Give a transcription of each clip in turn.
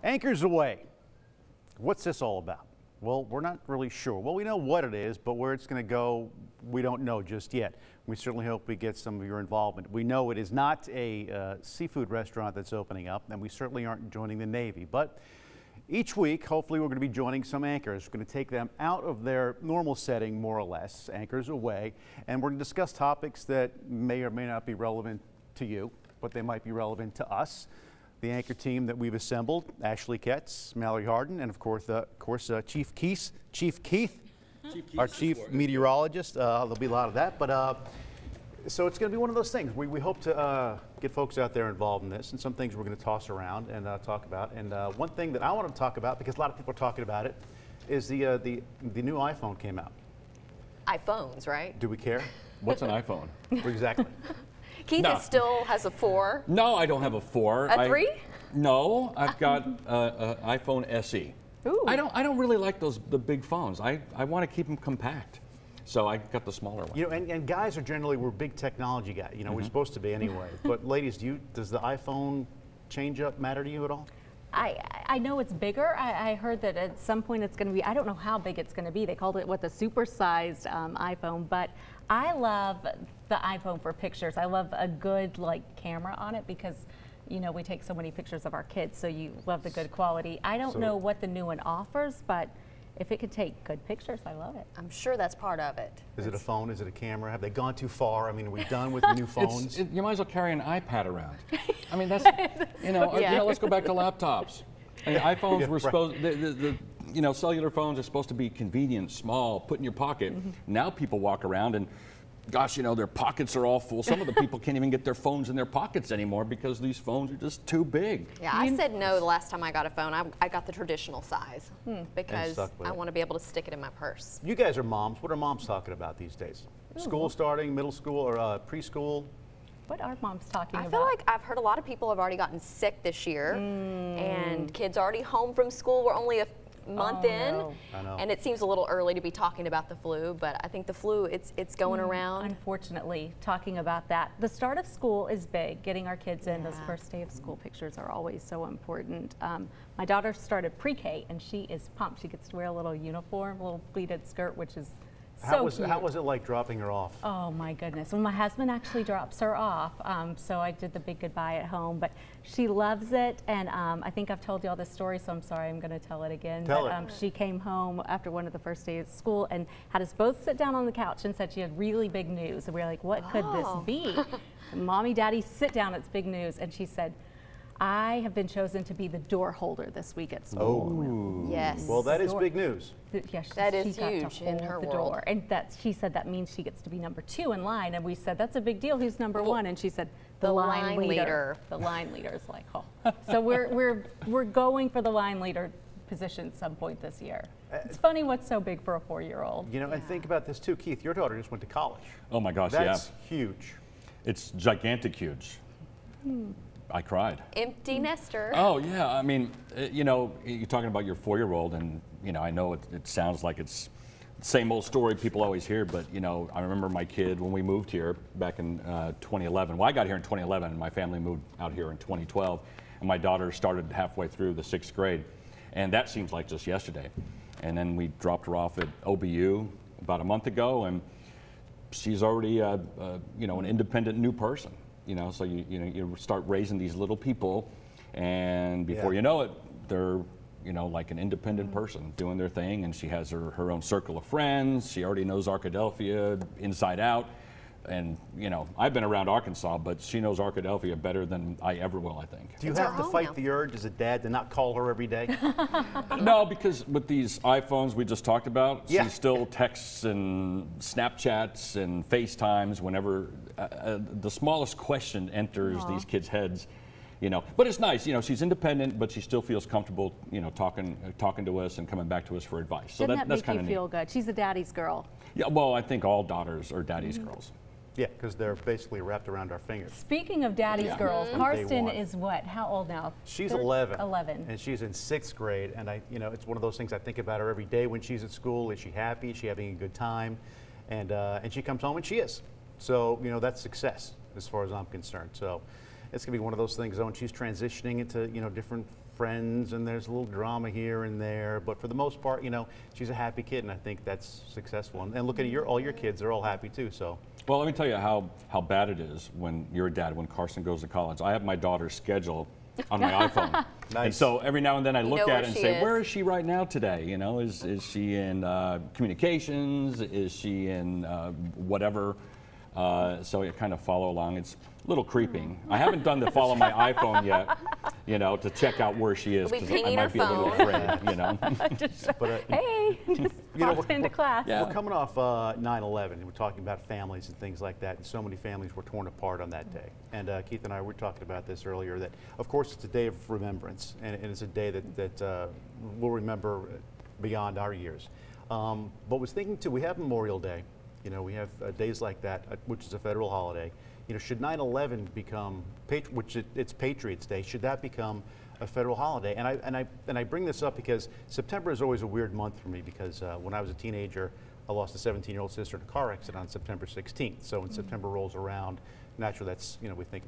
Anchors Away. What's this all about? Well, we're not really sure. Well, we know what it is, but where it's going to go, we don't know just yet. We certainly hope we get some of your involvement. We know it is not a seafood restaurant that's opening up, and we certainly aren't joining the Navy. But each week, hopefully, we're going to be joining some anchors. We're going to take them out of their normal setting, more or less, Anchors Away, and we're going to discuss topics that may or may not be relevant to you, but they might be relevant to us. The anchor team that we've assembled: Ashley Ketz, Mallory Harden, and of course, Chief Keith, our chief meteorologist. There'll be a lot of that, but so it's going to be one of those things. We hope to get folks out there involved in this, and some things we're going to toss around and talk about. And one thing that I want to talk about, because a lot of people are talking about it, is the new iPhone came out. iPhones, right? Do we care? What's an iPhone? Exactly. Keith still has a 4. No, I don't have a 4. A 3? No, I've got an iPhone SE. Ooh. I don't really like the big phones. I want to keep them compact. So I got the smaller one. You know, and guys are generally, we're big technology guys. You know, we're supposed to be anyway. But ladies, does the iPhone change up matter to you at all? I know it's bigger. I heard that at some point it's going to be, I don't know how big it's going to be. They called it the supersized iPhone, but I love the iPhone for pictures. I love a good camera on it because, you know, we take so many pictures of our kids, so you love the good quality. I don't know what the new one offers, but if it could take good pictures, I love it. I'm sure that's part of it. Is it a phone? Is it a camera? Have they gone too far? I mean, are we done with the new phones? You might as well carry an iPad around. I mean, that's, let's go back to laptops. I mean, iPhones were supposed, cellular phones are supposed to be convenient, small, put in your pocket. Now people walk around and, gosh, their pockets are all full. Some of the people can't even get their phones in their pockets anymore because these phones are just too big. Yeah, I said no the last time I got a phone. I got the traditional size because I want to be able to stick it in my purse. You guys are moms. What are moms talking about these days? School starting, middle school, or preschool? What are moms talking about? I feel like I've heard a lot of people have already gotten sick this year, and kids already home from school. We're only a month in, and it seems a little early to be talking about the flu, but I think the flu, it's going around. Unfortunately, talking about that. The start of school is big. Getting our kids in, those first day of school pictures are always so important. My daughter started pre-K, and she is pumped. She gets to wear a little uniform, a little pleated skirt, which is so cute. How was it like dropping her off? Oh my goodness. Well, my husband actually drops her off, so I did the big goodbye at home, but she loves it, and I think I've told you all this story, so I'm sorry, I'm going to tell it again. Tell it. She came home after one of the first days of school and had us both sit down on the couch and said she had really big news, and we were like, what could this be? Mommy, Daddy, sit down, it's big news, and she said, I have been chosen to be the door holder this week at school. Oh. Yes. Well, that is big news. Yes, that is huge in her world. And she said that means she gets to be number 2 in line. And we said, that's a big deal. Who's number 1? And she said, the line leader. The line leader is like, oh. So we're going for the line leader position at some point this year. It's funny what's so big for a 4-year-old. You know, and think about this too, Keith. Your daughter just went to college. Oh my gosh, That's huge. It's gigantic huge. I cried. Empty nester. Oh yeah, I mean, you're talking about your 4-year-old, and I know it sounds like it's the same old story people always hear, but I remember my kid when we moved here back in 2011. Well, I got here in 2011, and my family moved out here in 2012, and my daughter started halfway through the 6th grade, and that seems like just yesterday. And then we dropped her off at OBU about a month ago, and she's already an independent new person. So you start raising these little people, and before you know it, they're like an independent person doing their thing, and she has her own circle of friends. She already knows Arkadelphia inside out, and I've been around Arkansas, but she knows Arkadelphia better than I ever will, I think. Do you have to fight the urge as a dad to not call her every day? No, because with these iPhones we just talked about, she still texts and Snapchats and FaceTimes whenever the smallest question enters these kids' heads. But it's nice. She's independent, but she still feels comfortable, talking to us and coming back to us for advice. So Doesn't that's that kind make of you feel good? She's a daddy's girl. Yeah, well, I think all daughters are daddy's girls. Yeah, because they're basically wrapped around our fingers. Speaking of daddy's girls, Karsten is what? How old now? She's 11. 11. And she's in 6th grade, and it's one of those things I think about her every day when she's at school. Is she happy? Is she having a good time? And she comes home and she is. So that's success as far as I'm concerned. So it's gonna be one of those things though, and she's transitioning into different friends and there's a little drama here and there, but for the most part, you know, she's a happy kid, and I think that's successful. And look at all your kids, they're all happy too, so. Well, let me tell you how bad it is when you're a dad, when Carson goes to college. I have my daughter's schedule on my iPhone. Nice. And so every now and then I look at it and say, is. where is she right now today? You know, is she in communications? Is she in whatever? So you kind of follow along. It's a little creeping. I haven't done the follow my iPhone yet, you know, to check out where she is, We'll be because I pinging might her be a little phone. afraid, you know. But, Hey, just You know, popped into class. Yeah. we're coming off 9/11, and we're talking about families and things like that, and so many families were torn apart on that day. And Keith and I were talking about this earlier, that of course it's a day of remembrance, and it's a day that we'll remember beyond our years. But was thinking too, we have Memorial Day, you know, we have days like that, which is a federal holiday. You know, should 9/11 become, it's Patriots Day, should that become a federal holiday? And I bring this up because September is always a weird month for me, because when I was a teenager, I lost a 17-year-old sister in a car accident on September 16th. So when September rolls around, naturally that's, you know, we think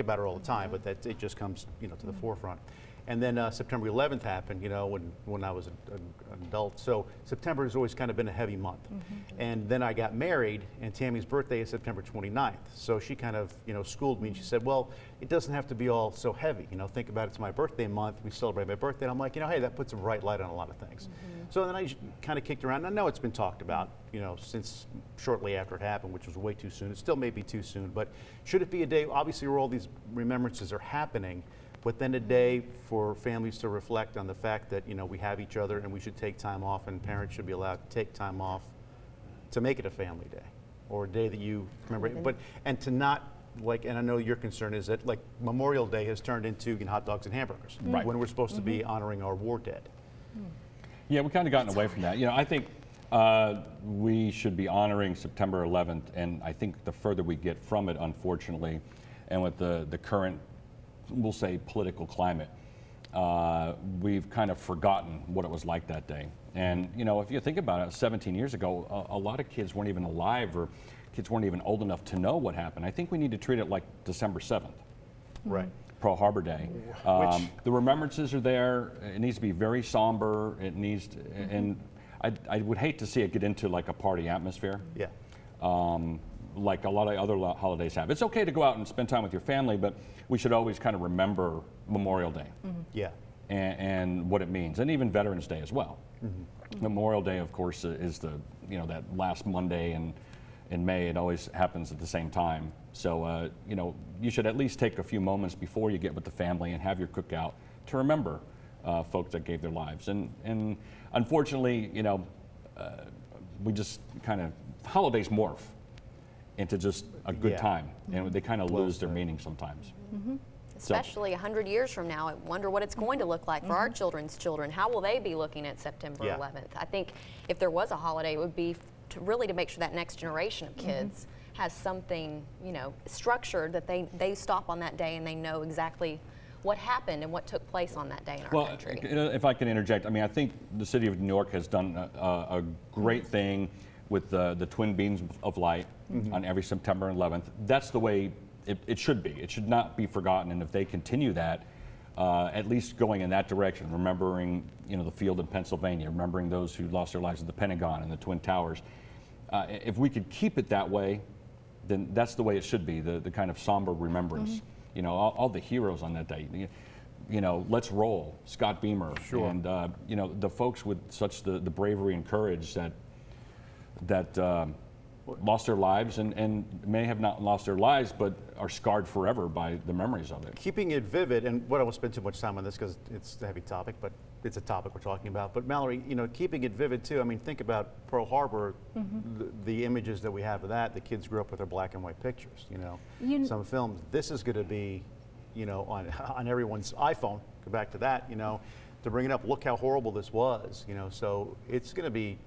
about it all the time, but that it just comes, you know, to the forefront. And then September 11th happened, you know, when I was an adult. So September has always kind of been a heavy month. And then I got married, and Tammy's birthday is September 29th. So she kind of, you know, schooled me, and she said, well, it doesn't have to be all so heavy. You know, think about it, it's my birthday month. We celebrate my birthday. And I'm like, you know, hey, that puts a bright light on a lot of things. So then I kind of kicked around. I know it's been talked about, you know, since shortly after it happened, which was way too soon. It still may be too soon, but should it be a day, obviously, where all these remembrances are happening, but then a day for families to reflect on the fact that, you know, we have each other and we should take time off, and parents should be allowed to take time off to make it a family day, or a day that you remember. But, and to not, like, and I know your concern is that, like, Memorial Day has turned into, you know, hot dogs and hamburgers, Right. when we're supposed to be honoring our war dead. Yeah, we've kind of gotten away from that. You know, I think we should be honoring September 11th, and I think the further we get from it, unfortunately, and with the current, we'll say, political climate, we've kind of forgotten what it was like that day. And, you know, if you think about it, 17 years ago, a lot of kids weren't even alive, or kids weren't even old enough to know what happened. I think we need to treat it like December 7th. Right. Pearl Harbor Day. The remembrances are there. It needs to be very somber. It needs to, and I would hate to see it get into like a party atmosphere. Yeah. Like a lot of other holidays have. It's okay to go out and spend time with your family, but we should always kind of remember Memorial Day. Yeah. And what it means, and even Veterans Day as well. Memorial Day, of course, is the, you know, that last Monday in May. It always happens at the same time. So, you know, you should at least take a few moments before you get with the family and have your cookout to remember folks that gave their lives. And unfortunately, you know, we just kind of, holidays morph into just a good time, and they kind of lose their meaning sometimes. Especially 100 years from now, I wonder what it's going to look like for our children's children. How will they be looking at September 11th? I think if there was a holiday, it would be to make sure that next generation of kids has something, you know, structured, that they stop on that day and they know exactly what happened and what took place on that day in our country. If I can interject, I mean, I think the city of New York has done a great thing with the twin beams of light on every September 11th. That's the way it should be. It should not be forgotten, and if they continue that, at least going in that direction, remembering, you know, the field in Pennsylvania, remembering those who lost their lives at the Pentagon and the Twin Towers. If we could keep it that way, then that's the way it should be, the kind of somber remembrance. You know, all the heroes on that day. You know, Let's Roll, Scott Beamer, and you know, the folks with such the bravery and courage that lost their lives and may have not lost their lives, but are scarred forever by the memories of it. Keeping it vivid, and what I won't spend too much time on this because it's a heavy topic, but it's a topic we're talking about. But Mallory, you know, keeping it vivid too. I mean, think about Pearl Harbor, the images that we have of that. The kids grew up with their black and white pictures. You know, some films. This is going to be, you know, on everyone's iPhone. Go back to that. You know, to bring it up. Look how horrible this was. You know, so it's going to be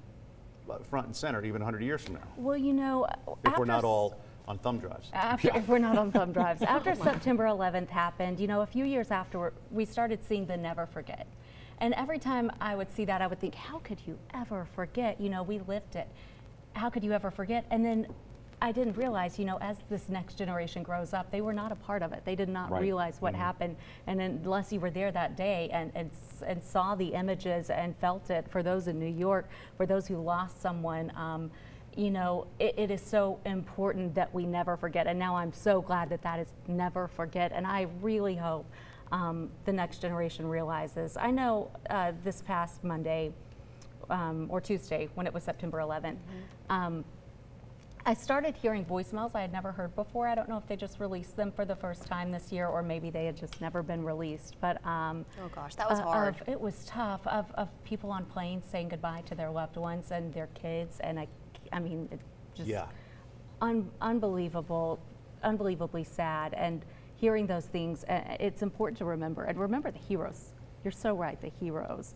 front and center even 100 years from now. Well, you know, if we're not all on thumb drives. If we're not on thumb drives. After September 11th happened, you know, a few years afterward, we started seeing the Never Forget. And every time I would see that, I would think, how could you ever forget? You know, we lived it. How could you ever forget? And then I didn't realize, you know, as this next generation grows up, they were not a part of it. They did not realize what happened. And unless you were there that day and saw the images and felt it, for those in New York, for those who lost someone, you know, it is so important that we never forget. And now I'm so glad that that is never forget. And I really hope the next generation realizes. I know this past Monday or Tuesday, when it was September 11th, I started hearing voicemails I had never heard before. I don't know if they just released them for the first time this year, or maybe they had just never been released. But oh gosh, that was hard. It was tough, of people on planes saying goodbye to their loved ones and their kids, and I mean, it just unbelievably sad. And hearing those things, it's important to remember, and remember the heroes. You're so right, the heroes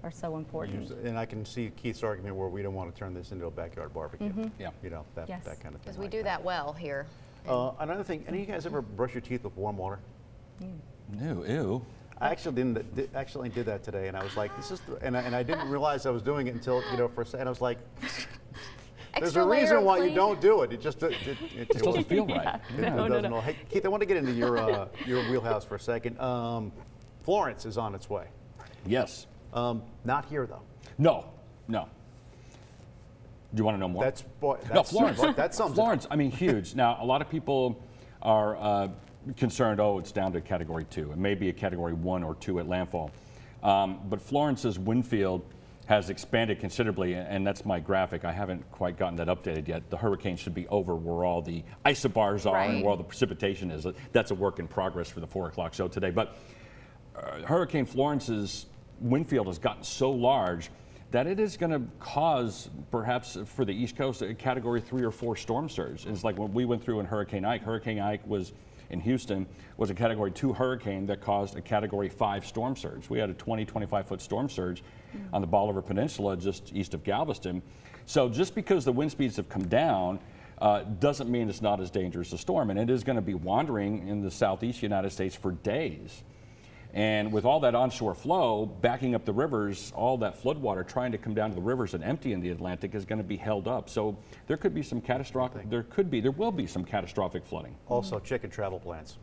are so important. And I can see Keith's argument where we don't want to turn this into a backyard barbecue. Yeah. You know, that kind of thing. Because we do that well here. Another thing, any of you guys ever brush your teeth with warm water? Ew. I actually did that today, and I was like, this is, and I didn't realize I was doing it until, you know, for a second I was like, there's a reason why you don't do it. It just it doesn't feel right. No. Hey, Keith, I want to get into your wheelhouse for a second. Florence is on its way. Yes. Not here though. No. Do you want to know more? That's Florence. That sums Florence. I mean, huge. Now, a lot of people are concerned. Oh, it's down to Category 2. It may be a Category 1 or 2 at landfall. But Florence's wind field has expanded considerably, and that's my graphic. I haven't quite gotten that updated yet. The hurricane should be over where all the isobars are and where all the precipitation is. That's a work in progress for the 4 o'clock show today. But Hurricane Florence's wind field has gotten so large that it is going to cause, perhaps for the East Coast, a Category 3 or 4 storm surge. It's like what we went through in Hurricane Ike. Hurricane Ike was in Houston, was a Category 2 hurricane that caused a Category 5 storm surge. We had a 25-foot storm surge on the Bolivar Peninsula just east of Galveston. So just because the wind speeds have come down doesn't mean it's not as dangerous a storm. And it is going to be wandering in the southeast United States for days. And with all that onshore flow backing up the rivers, all that flood water trying to come down to the rivers and empty in the Atlantic is going to be held up. So there could be some catastrophic, there will be some catastrophic flooding. Also, chicken travel plans.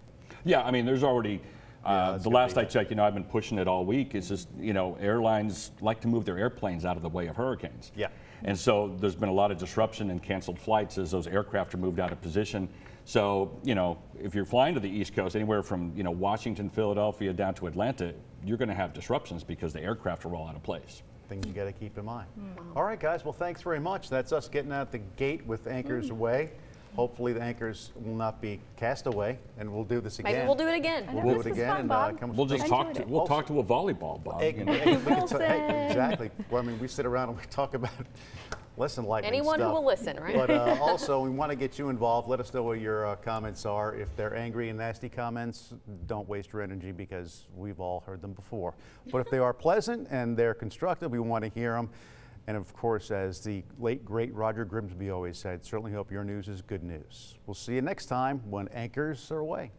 Yeah, I mean, there's already, the last I checked, you know, I've been pushing it all week. It's just, you know, airlines like to move their airplanes out of the way of hurricanes. Yeah. And so there's been a lot of disruption and canceled flights as those aircraft are moved out of position. So, you know, if you're flying to the East Coast, anywhere from, you know, Washington, Philadelphia down to Atlanta, you're going to have disruptions because the aircraft are all out of place. Things you got to keep in mind. All right, guys. Well, thanks very much. That's us getting out the gate with anchors away. Hopefully the anchors will not be cast away, and we'll do this again. Maybe we'll do it again. We'll do it again. We'll just talk to, we'll talk to a volleyball, Bob. Hey, exactly. Well, I mean, we sit around and we talk about lesson lightning Anyone stuff. who will listen, right? But also, we want to get you involved. Let us know what your comments are. If they're angry and nasty comments, don't waste your energy because we've all heard them before. But if they are pleasant and they're constructive, we want to hear them. And of course, as the late, great Roger Grimsby always said, certainly hope your news is good news. We'll see you next time when anchors are away.